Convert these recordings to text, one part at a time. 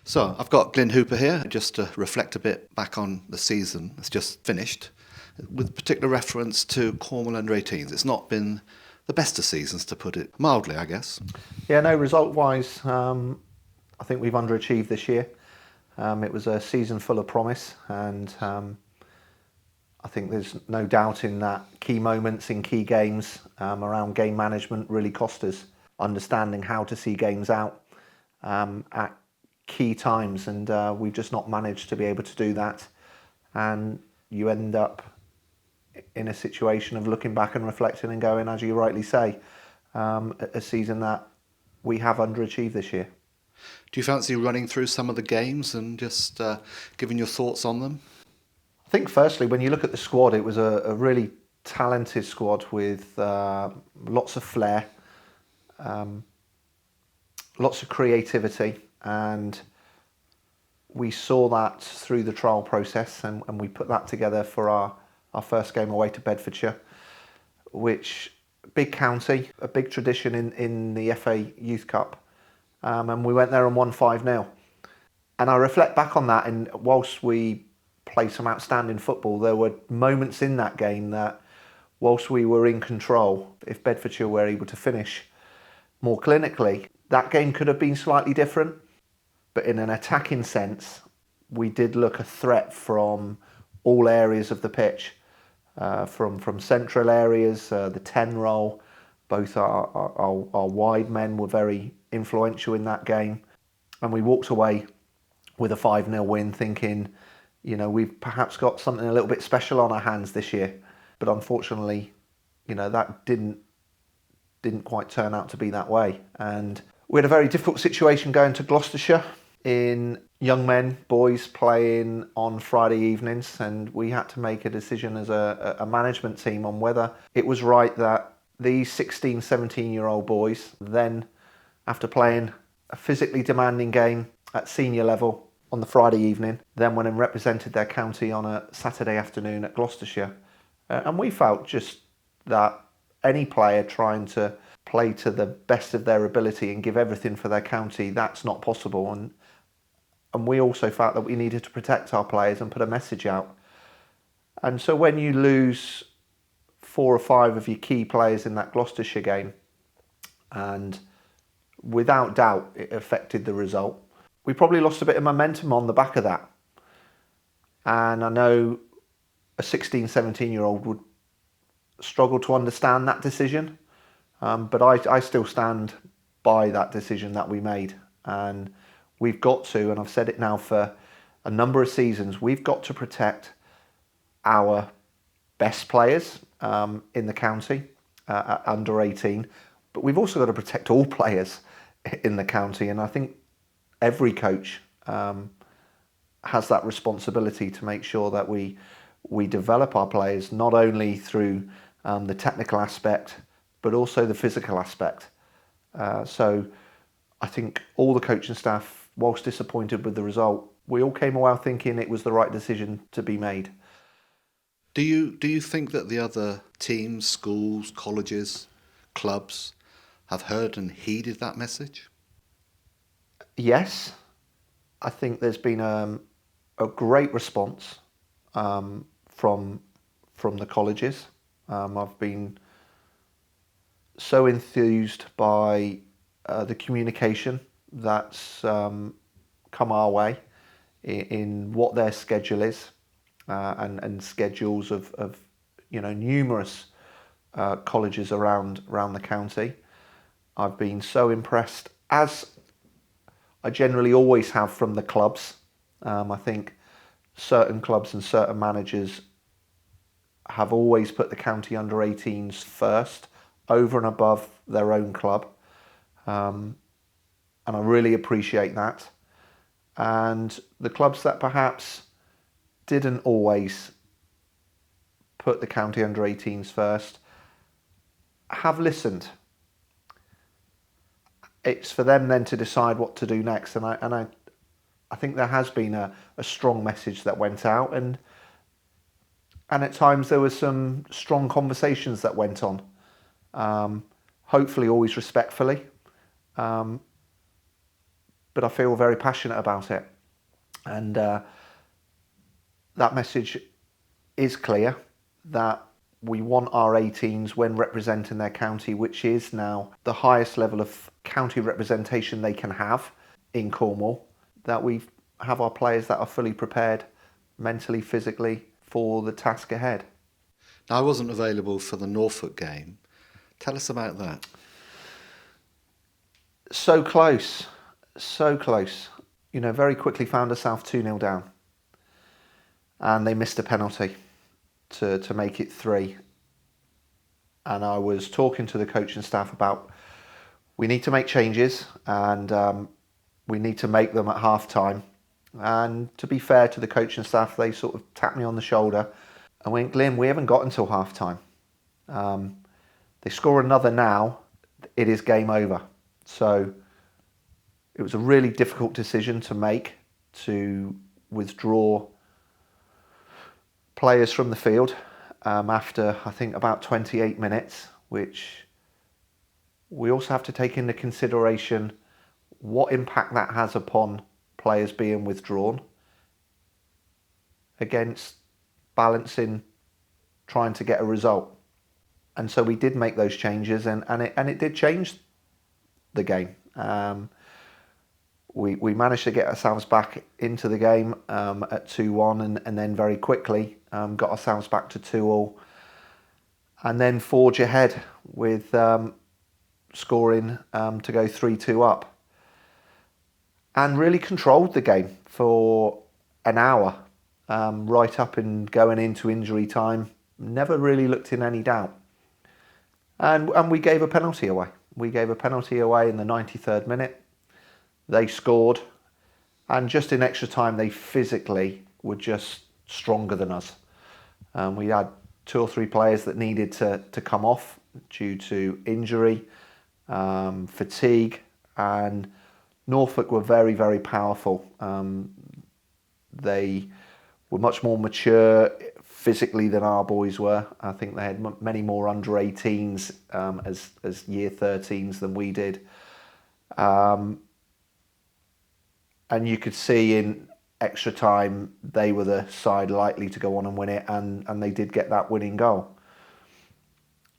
So I've got Glyn Hooper here just to reflect a bit back on the season that's just finished, with particular reference to Cornwall under-18s. It's not been the best of seasons, to put it mildly, I guess. Yeah, no, result-wise, I think we've underachieved this year. It was a season full of promise, and I think there's no doubt in that key moments in key games around game management really cost us. Understanding how to see games out at key times, and we've just not managed to be able to do that. And you end up in a situation of looking back and reflecting and going, as you rightly say, a season that we have underachieved this year. Do you fancy running through some of the games and just giving your thoughts on them? I think firstly, when you look at the squad, it was a really talented squad with lots of flair, lots of creativity, and we saw that through the trial process, and we put that together for our first game away to Bedfordshire, which, big county, a big tradition in the FA Youth Cup, and we went there and won 5-0. And I reflect back on that, and whilst we played some outstanding football, there were moments in that game that, whilst we were in control, if Bedfordshire were able to finish more clinically, that game could have been slightly different. But in an attacking sense, we did look a threat from all areas of the pitch, from central areas, the 10 role. Both our wide men were very influential in that game. And we walked away with a 5-0 win thinking, we've perhaps got something a little bit special on our hands this year. But unfortunately, that didn't quite turn out to be that way. And we had a very difficult situation going to Gloucestershire in young men, boys playing on Friday evenings, and we had to make a decision as a management team on whether it was right that these 16, 17-year-old boys then, after playing a physically demanding game at senior level on the Friday evening, then went and represented their county on a Saturday afternoon at Gloucestershire. And we felt just that any player trying to play to the best of their ability and give everything for their county, that's not possible. And we also felt that we needed to protect our players and put a message out. And so when you lose 4 or 5 of your key players in that Gloucestershire game, and without doubt it affected the result, we probably lost a bit of momentum on the back of that. And I know a 16, 17-year-old would struggle to understand that decision, but I still stand by that decision that we made. And we've got to, and I've said it now for a number of seasons, we've got to protect our best players in the county under 18, but we've also got to protect all players in the county. And I think every coach has that responsibility to make sure that we develop our players not only through the technical aspect, but also the physical aspect. So I think all the coaching staff, whilst disappointed with the result, we all came away thinking it was the right decision to be made. Do you think that the other teams, schools, colleges, clubs have heard and heeded that message? Yes, I think there's been a great response from the colleges. I've been so enthused by the communication that's come our way in what their schedule is, and schedules of numerous colleges around the county. I've been so impressed, as I generally always have from the clubs. I think certain clubs and certain managers have always put the county under 18s first, over and above their own club. And I really appreciate that. And the clubs that perhaps didn't always put the county under 18s first have listened. It's for them then to decide what to do next. And I think there has been a strong message that went out, and at times there were some strong conversations that went on. Hopefully always respectfully. but I feel very passionate about it. And that message is clear, that we want our 18s, when representing their county, which is now the highest level of county representation they can have in Cornwall, that we have our players that are fully prepared mentally, physically for the task ahead. Now, I wasn't available for the Norfolk game. Tell us about that. So close, so close. You know, very quickly found ourselves 2-0 down. And they missed a penalty to make it 3. And I was talking to the coaching staff about, we need to make changes, and we need to make them at half time. And to be fair to the coaching staff, they sort of tapped me on the shoulder and went, Glyn, we haven't got until half time. They score another now, it is game over. So it was a really difficult decision to make, to withdraw players from the field after, I think, about 28 minutes, which we also have to take into consideration what impact that has upon players being withdrawn against balancing trying to get a result. And so we did make those changes, and it did change the game. We managed to get ourselves back into the game at 2-1, and then very quickly got ourselves back to 2-2, and then forge ahead with scoring to go 3-2 up, and really controlled the game for an hour, right up and going into injury time. Never really looked in any doubt. And we gave a penalty away. We gave a penalty away in the 93rd minute. They scored, and just in extra time, they physically were just stronger than us. We had 2 or 3 players that needed to come off due to injury, fatigue, and Norfolk were very, very powerful. They were much more mature physically than our boys were. I think they had many more under 18s as year 13s than we did. And you could see in extra time they were the side likely to go on and win it, and they did get that winning goal.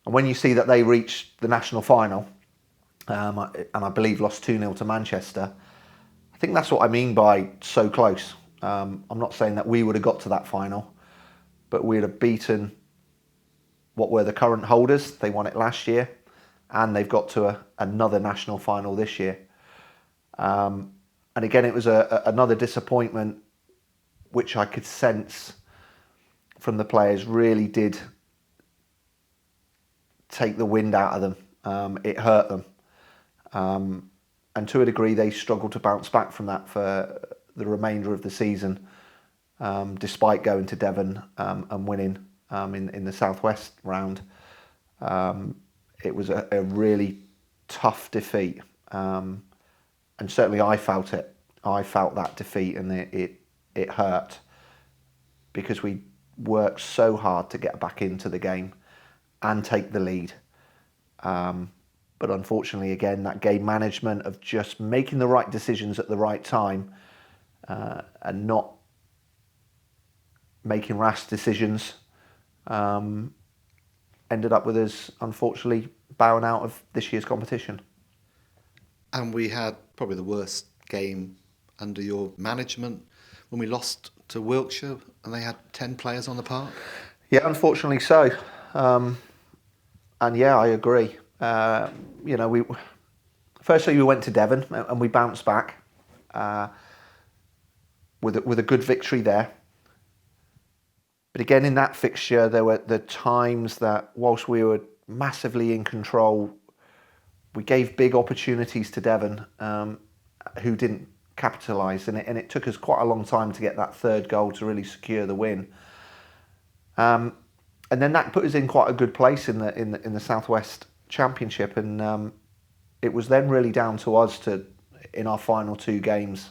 And when you see that they reached the national final, and I believe lost 2-0 to Manchester, I think that's what I mean by so close. I'm not saying that we would have got to that final, but we'd have beaten what were the current holders. They won it last year, and they've got to another national final this year. And again, it was another disappointment, which I could sense from the players really did take the wind out of them. It hurt them. And to a degree, they struggled to bounce back from that for the remainder of the season, despite going to Devon and winning in the Southwest round. It was a really tough defeat. And certainly I felt it. I felt that defeat, and it hurt, because we worked so hard to get back into the game and take the lead. But unfortunately, again, that game management of just making the right decisions at the right time and not making rash decisions ended up with us, unfortunately, bowing out of this year's competition. And we had probably the worst game under your management when we lost to Wiltshire and they had 10 players on the park. Yeah, unfortunately so. And yeah, I agree. Firstly we went to Devon and we bounced back with a good victory there. But again, in that fixture, there were the times that whilst we were massively in control, we gave big opportunities to Devon, who didn't capitalise, and it took us quite a long time to get that third goal to really secure the win. And then that put us in quite a good place in the Southwest Championship, and it was then really down to us in our final 2 games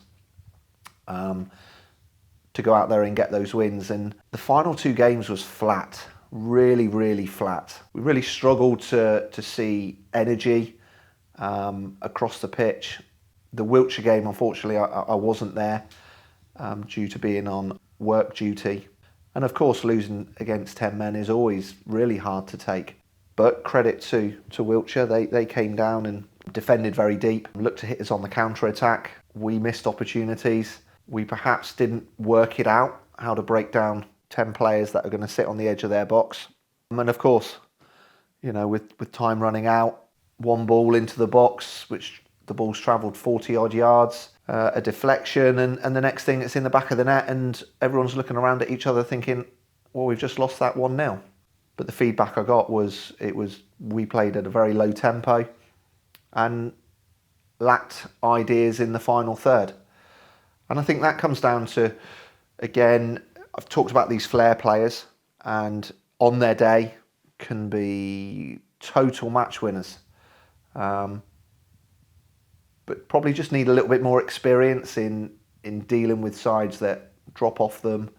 to go out there and get those wins. And the final 2 games was flat, really, really flat. We really struggled to see energy across the pitch. The Wiltshire game, unfortunately, I wasn't there due to being on work duty. And of course, losing against 10 men is always really hard to take. But credit to Wiltshire, they came down and defended very deep, looked to hit us on the counter-attack. We missed opportunities. We perhaps didn't work it out, how to break down 10 players that are going to sit on the edge of their box. And of course, with time running out, one ball into the box, which the ball's travelled 40 odd yards, a deflection, and the next thing it's in the back of the net, and everyone's looking around at each other thinking, well, we've just lost that 1-0. But the feedback I got was we played at a very low tempo and lacked ideas in the final third. And I think that comes down to, again, I've talked about these flair players, and on their day can be total match winners. But probably just need a little bit more experience in dealing with sides that drop off them,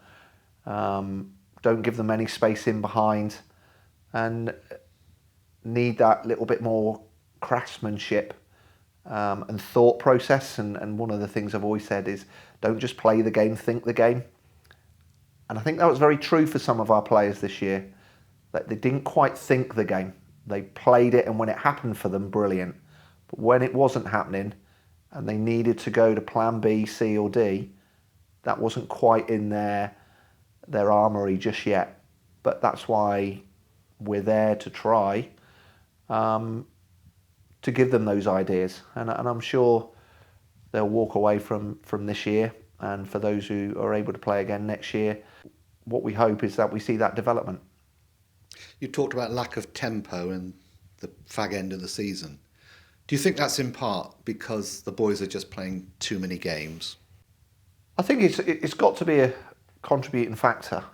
don't give them any space in behind, and need that little bit more craftsmanship and thought process. And one of the things I've always said is, don't just play the game, think the game. And I think that was very true for some of our players this year, that they didn't quite think the game. They played it, and when it happened for them, brilliant. But when it wasn't happening and they needed to go to plan B, C or D, that wasn't quite in their armoury just yet. But that's why we're there to try to give them those ideas. And I'm sure they'll walk away from this year. And for those who are able to play again next year, what we hope is that we see that development. You talked about lack of tempo in the fag end of the season. Do you think that's in part because the boys are just playing too many games? I think it's got to be a contributing factor.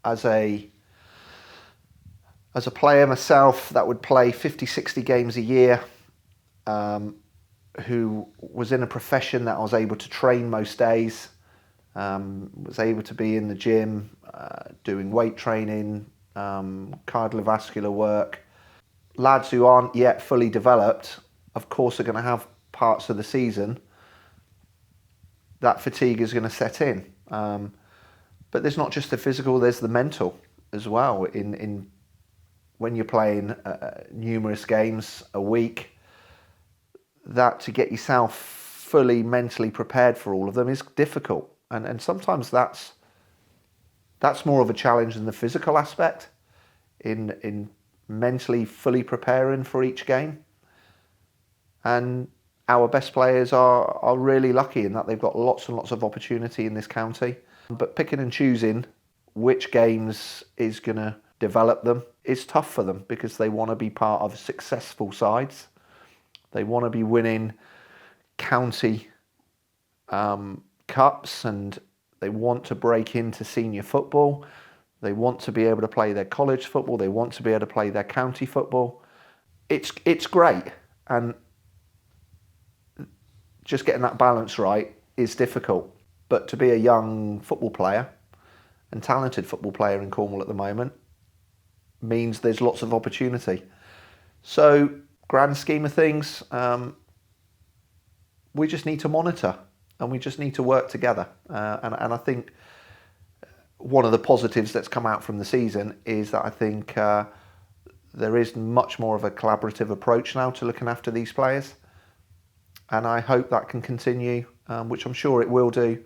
As a player myself that would play 50, 60 games a year, who was in a profession that I was able to train most days, was able to be in the gym, doing weight training, cardiovascular work. Lads who aren't yet fully developed, of course, are going to have parts of the season that fatigue is going to set in. But there's not just the physical, there's the mental as well. In when you're playing numerous games a week, that to get yourself fully mentally prepared for all of them is difficult. And sometimes that's more of a challenge than the physical aspect in mentally fully preparing for each game. And our best players are really lucky in that they've got lots and lots of opportunity in this county. But picking and choosing which games is going to develop them is tough for them, because they want to be part of successful sides. They want to be winning county cups, and they want to break into senior football. They want to be able to play their college football. They want to be able to play their county football. It's great, and just getting that balance right is difficult. But to be a young football player and talented football player in Cornwall at the moment means there's lots of opportunity. So, grand scheme of things, we just need to monitor and we just need to work together. And I think one of the positives that's come out from the season is that I think there is much more of a collaborative approach now to looking after these players. And I hope that can continue, which I'm sure it will do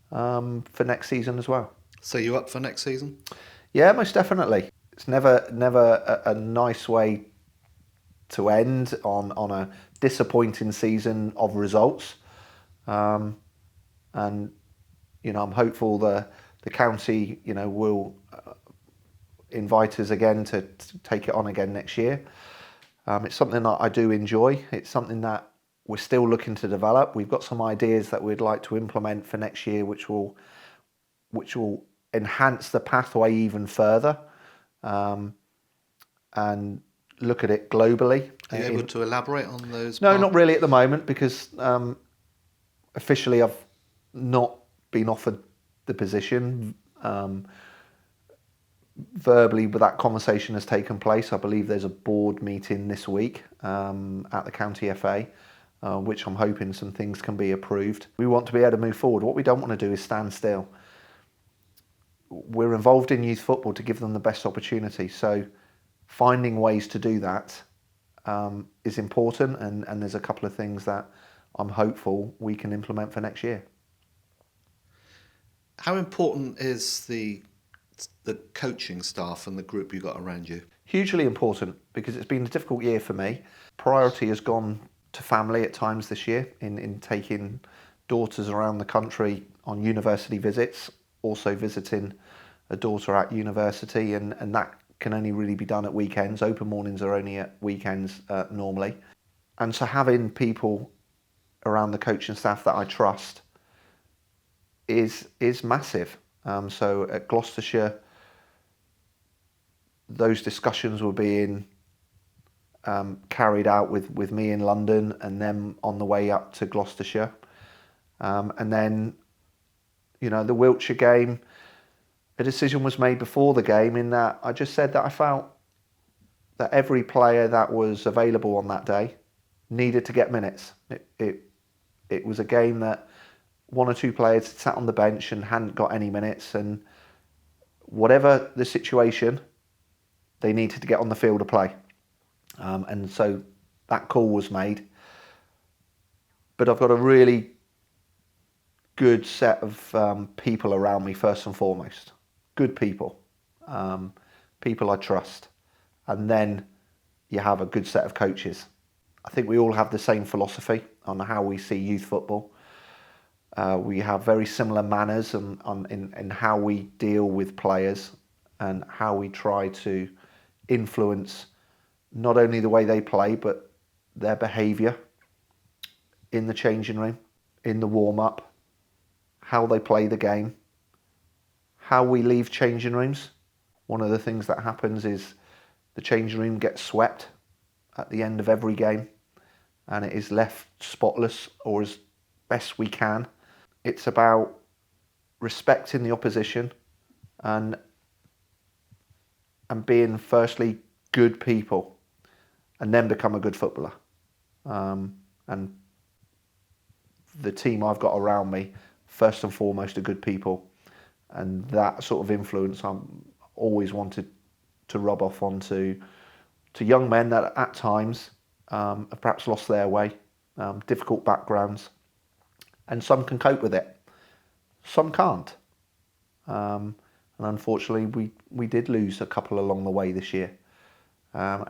for next season as well. So you up for next season? Yeah, most definitely. It's never a nice way to end on a disappointing season of results. And, I'm hopeful the county, will invite us again to take it on again next year. It's something that I do enjoy. It's something that we're still looking to develop. We've got some ideas that we'd like to implement for next year, which will enhance the pathway even further, and look at it globally. Are you able to elaborate on those? No, not really at the moment, because officially I've not been offered the position. verbally, but that conversation has taken place. I believe there's a board meeting this week at the County FA, which I'm hoping some things can be approved. We want to be able to move forward. What we don't want to do is stand still. We're involved in youth football to give them the best opportunity. So finding ways to do that is important, and there's a couple of things that I'm hopeful we can implement for next year. How important is the coaching staff and the group you got around you? Hugely important, because it's been a difficult year for me. Priority has gone to family at times this year in taking daughters around the country on university visits, also visiting a daughter at university, and that can only really be done at weekends. Open mornings are only at weekends normally. And so having people around the coaching staff that I trust is massive. So at Gloucestershire, those discussions were being carried out with me in London and them on the way up to Gloucestershire. And then, the Wiltshire game, a decision was made before the game in that I just said that I felt that every player that was available on that day needed to get minutes. It was a game that one or two players sat on the bench and hadn't got any minutes, and whatever the situation, they needed to get on the field to play. And so that call was made. But I've got a really good set of people around me, first and foremost. Good people. People I trust. And then you have a good set of coaches. I think we all have the same philosophy on how we see youth football. We have very similar manners in how we deal with players and how we try to influence not only the way they play, but their behaviour in the changing room, in the warm-up, how they play the game, how we leave changing rooms. One of the things that happens is the changing room gets swept at the end of every game, and it is left spotless, or as best we can. It's about respecting the opposition and being firstly good people, and then become a good footballer. And the team I've got around me, first and foremost, are good people, and that sort of influence I'm always wanted to rub off onto young men that at times have perhaps lost their way, difficult backgrounds, and some can cope with it, some can't. And unfortunately, we did lose a couple along the way this year,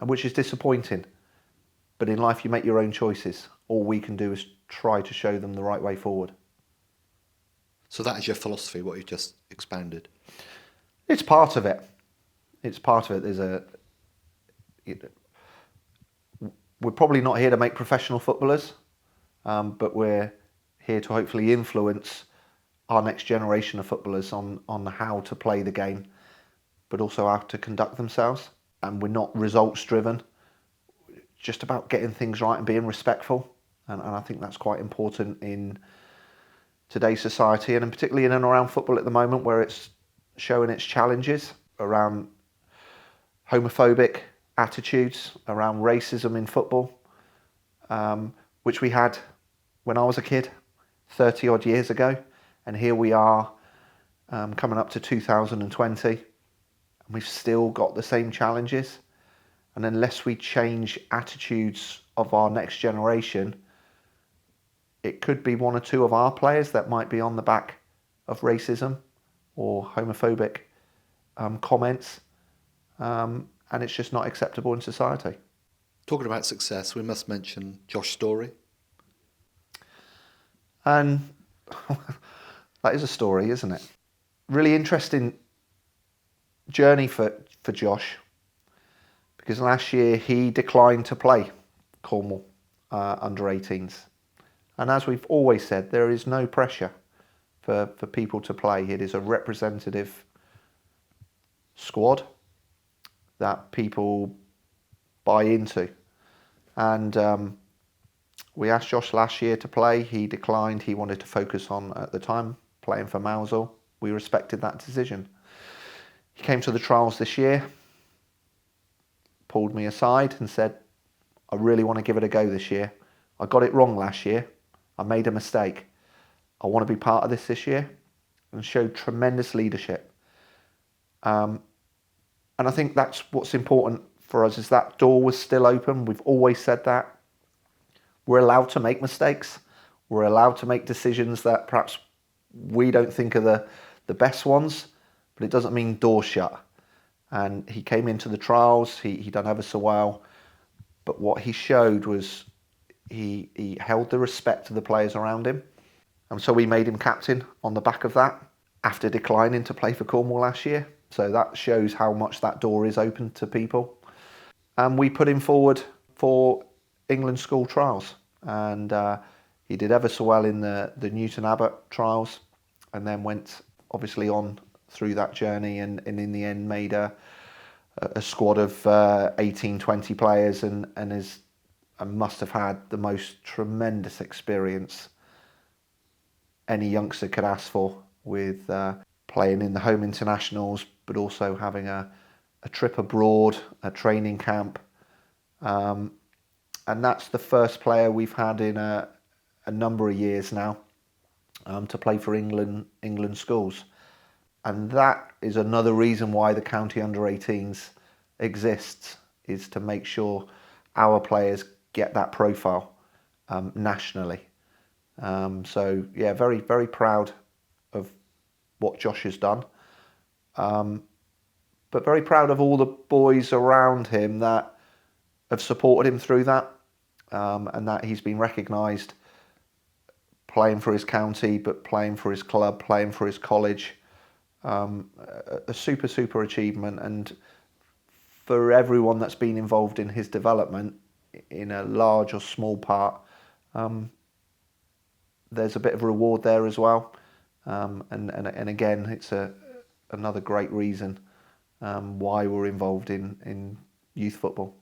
which is disappointing. But in life, you make your own choices. All we can do is try to show them the right way forward. So that is your philosophy, what you just expounded? It's part of it. It's part of it. We're probably not here to make professional footballers, but we're here to hopefully influence our next generation of footballers on how to play the game, but also how to conduct themselves. And we're not results driven, just about getting things right and being respectful. And I think that's quite important in today's society, and particularly in and around football at the moment, where it's showing its challenges around homophobic attitudes, around racism in football, which we had when I was a kid 30 odd years ago. And here we are coming up to 2020, and we've still got the same challenges. And unless we change attitudes of our next generation, it could be one or two of our players that might be on the back of racism or homophobic comments, and it's just not acceptable in society. Talking about success, we must mention Josh Story. And that is a story, isn't it? Really interesting journey for Josh, because last year he declined to play Cornwall under 18s. And as we've always said, there is no pressure for people to play. It is a representative squad that people buy into. And we asked Josh last year to play. He declined. He wanted to focus on, at the time, playing for Mousehole. We respected that decision. He came to the trials this year, pulled me aside and said, I really want to give it a go this year. I got it wrong last year. I made a mistake. I want to be part of this year, and showed tremendous leadership. And I think that's what's important for us, is that door was still open. We've always said that. We're allowed to make mistakes. We're allowed to make decisions that perhaps we don't think are the best ones, but it doesn't mean doors shut. And he came into the trials, he done ever so well, but what he showed was he held the respect of the players around him. And so we made him captain on the back of that, after declining to play for Cornwall last year. So that shows how much that door is open to people. And we put him forward for England school trials. And he did ever so well in the Newton Abbot trials, and then went obviously on through that journey, and in the end made a squad of 18, 20 players, and must have had the most tremendous experience any youngster could ask for, with playing in the home internationals, but also having a trip abroad, a training camp. And that's the first player we've had in a number of years now to play for England schools. And that is another reason why the county under-18s exists, is to make sure our players get that profile nationally. So yeah, very, very proud of what Josh has done. But very proud of all the boys around him that have supported him through that, and that he's been recognised playing for his county, but playing for his club, playing for his college. A super, super achievement, and for everyone that's been involved in his development in a large or small part, there's a bit of reward there as well. And again, it's another great reason why we're involved in youth football.